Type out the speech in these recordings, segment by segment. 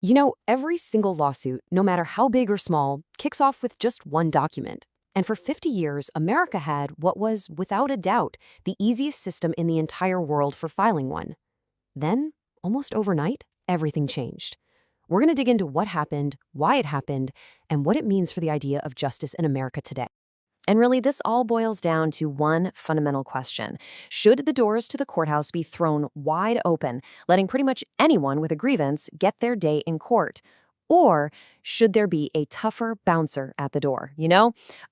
You know, every single lawsuit, no matter how big or small, kicks off with just one document. And for 50 years, America had what was, without a doubt, the easiest system in the entire world for filing one. Then, almost overnight, everything changed. We're going to dig into what happened, why it happened, and what it means for the idea of justice in America today. And really, this all boils down to one fundamental question. Should the doors to the courthouse be thrown wide open, letting pretty much anyone with a grievance get their day in court? Or should there be a tougher bouncer at the door,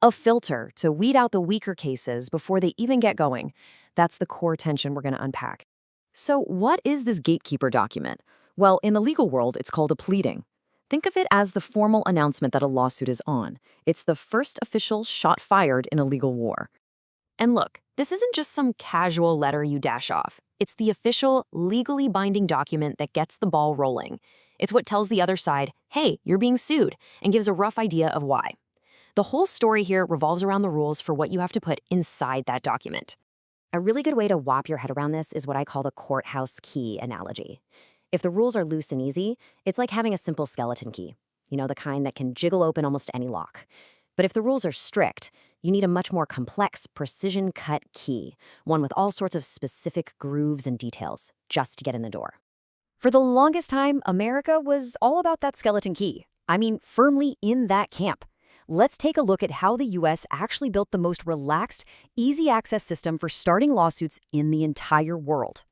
a filter to weed out the weaker cases before they even get going? That's the core tension we're going to unpack. So what is this gatekeeper document? Well, in the legal world, it's called a pleading. Think of it as the formal announcement that a lawsuit is on. It's the first official shot fired in a legal war. And look, this isn't just some casual letter you dash off. It's the official, legally binding document that gets the ball rolling. It's what tells the other side, hey, you're being sued, and gives a rough idea of why. The whole story here revolves around the rules for what you have to put inside that document. A really good way to wrap your head around this is what I call the courthouse key analogy. If the rules are loose and easy, it's like having a simple skeleton key, the kind that can jiggle open almost any lock. But if the rules are strict, you need a much more complex, precision-cut key, one with all sorts of specific grooves and details, just to get in the door. For the longest time, America was all about that skeleton key. I mean, firmly in that camp. Let's take a look at how the U.S. actually built the most relaxed, easy-access system for starting lawsuits in the entire world.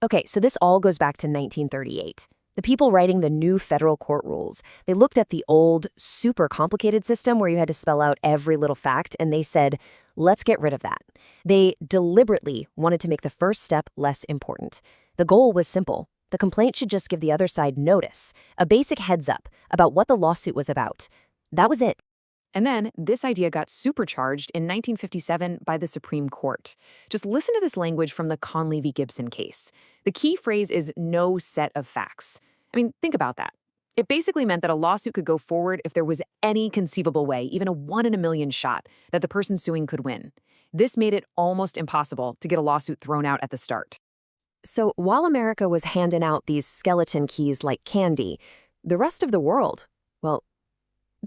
Okay, so this all goes back to 1938. The people writing the new federal court rules, they looked at the old, super complicated system where you had to spell out every little fact, and they said, let's get rid of that. They deliberately wanted to make the first step less important. The goal was simple. The complaint should just give the other side notice, a basic heads up about what the lawsuit was about. That was it. And then this idea got supercharged in 1957 by the Supreme Court. Just listen to this language from the Conley v. Gibson case. The key phrase is no set of facts. I mean, think about that. It basically meant that a lawsuit could go forward if there was any conceivable way, even a 1 in a million shot, that the person suing could win. This made it almost impossible to get a lawsuit thrown out at the start. So while America was handing out these skeleton keys like candy, the rest of the world, well,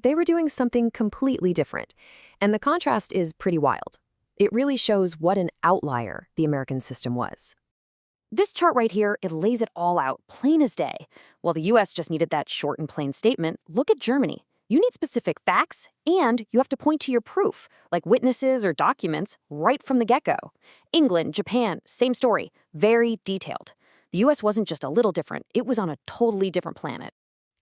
they were doing something completely different. And the contrast is pretty wild. It really shows what an outlier the American system was. This chart right here, it lays it all out, plain as day. While the US just needed that short and plain statement, look at Germany. You need specific facts, and you have to point to your proof, like witnesses or documents, right from the get-go. England, Japan, same story, very detailed. The US wasn't just a little different, it was on a totally different planet.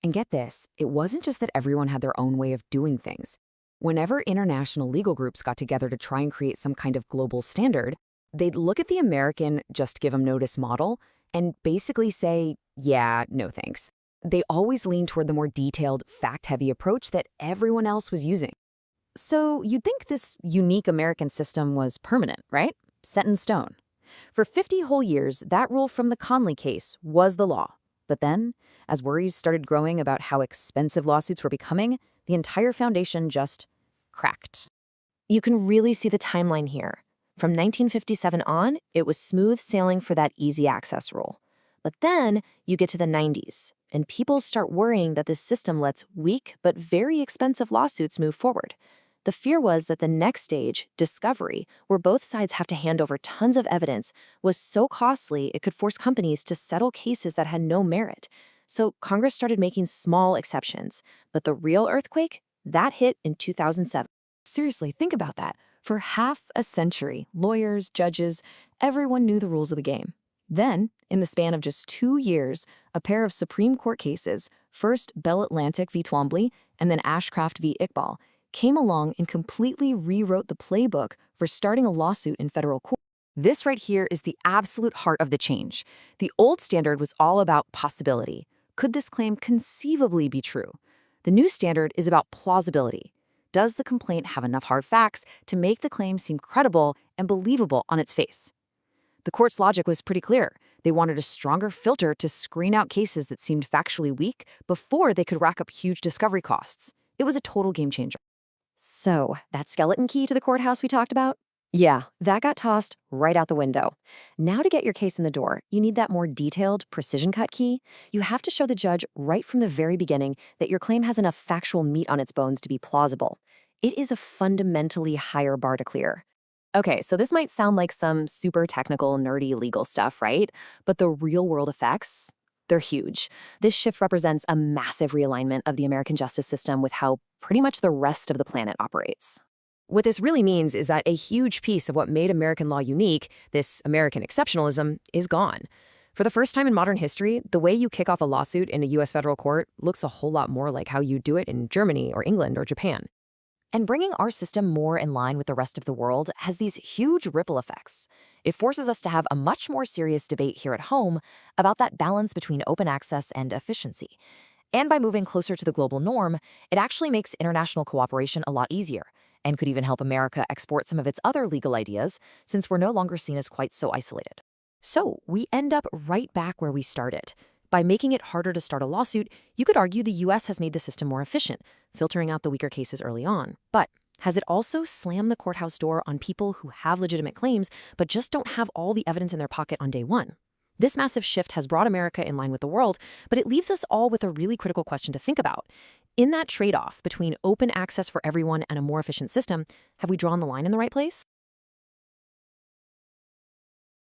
And get this, it wasn't just that everyone had their own way of doing things. Whenever international legal groups got together to try and create some kind of global standard, they'd look at the American just give 'em notice model and basically say, yeah, no thanks. They always leaned toward the more detailed, fact-heavy approach that everyone else was using. So you'd think this unique American system was permanent, right? Set in stone. For 50 whole years, that rule from the Conley case was the law. But then, as worries started growing about how expensive lawsuits were becoming, the entire foundation just cracked. You can really see the timeline here. From 1957 on, it was smooth sailing for that easy access rule. But then you get to the 90s, and people start worrying that this system lets weak but very expensive lawsuits move forward. The fear was that the next stage, discovery, where both sides have to hand over tons of evidence, was so costly it could force companies to settle cases that had no merit. So Congress started making small exceptions. But the real earthquake, that hit in 2007. Seriously, think about that. For half a century, lawyers, judges, everyone knew the rules of the game. Then, in the span of just 2 years, a pair of Supreme Court cases, first Bell Atlantic v. Twombly and then Ashcroft v. Iqbal, came along and completely rewrote the playbook for starting a lawsuit in federal court. This right here is the absolute heart of the change. The old standard was all about possibility. Could this claim conceivably be true? The new standard is about plausibility. Does the complaint have enough hard facts to make the claim seem credible and believable on its face? The court's logic was pretty clear. They wanted a stronger filter to screen out cases that seemed factually weak before they could rack up huge discovery costs. It was a total game changer. So, that skeleton key to the courthouse we talked about? Yeah, that got tossed right out the window. Now, to get your case in the door, you need that more detailed, precision cut key. You have to show the judge right from the very beginning that your claim has enough factual meat on its bones to be plausible. It is a fundamentally higher bar to clear. Okay, so this might sound like some super technical, nerdy legal stuff, right? But the real world effects, they're huge. This shift represents a massive realignment of the American justice system with how pretty much the rest of the planet operates. What this really means is that a huge piece of what made American law unique, this American exceptionalism, is gone. For the first time in modern history, the way you kick off a lawsuit in a U.S. federal court looks a whole lot more like how you do it in Germany or England or Japan. And bringing our system more in line with the rest of the world has these huge ripple effects. It forces us to have a much more serious debate here at home about that balance between open access and efficiency. And by moving closer to the global norm, it actually makes international cooperation a lot easier and could even help America export some of its other legal ideas since we're no longer seen as quite so isolated. So we end up right back where we started. By making it harder to start a lawsuit, you could argue the US has made the system more efficient, filtering out the weaker cases early on. But has it also slammed the courthouse door on people who have legitimate claims but just don't have all the evidence in their pocket on day one? This massive shift has brought America in line with the world, but it leaves us all with a really critical question to think about. In that trade-off between open access for everyone and a more efficient system, have we drawn the line in the right place?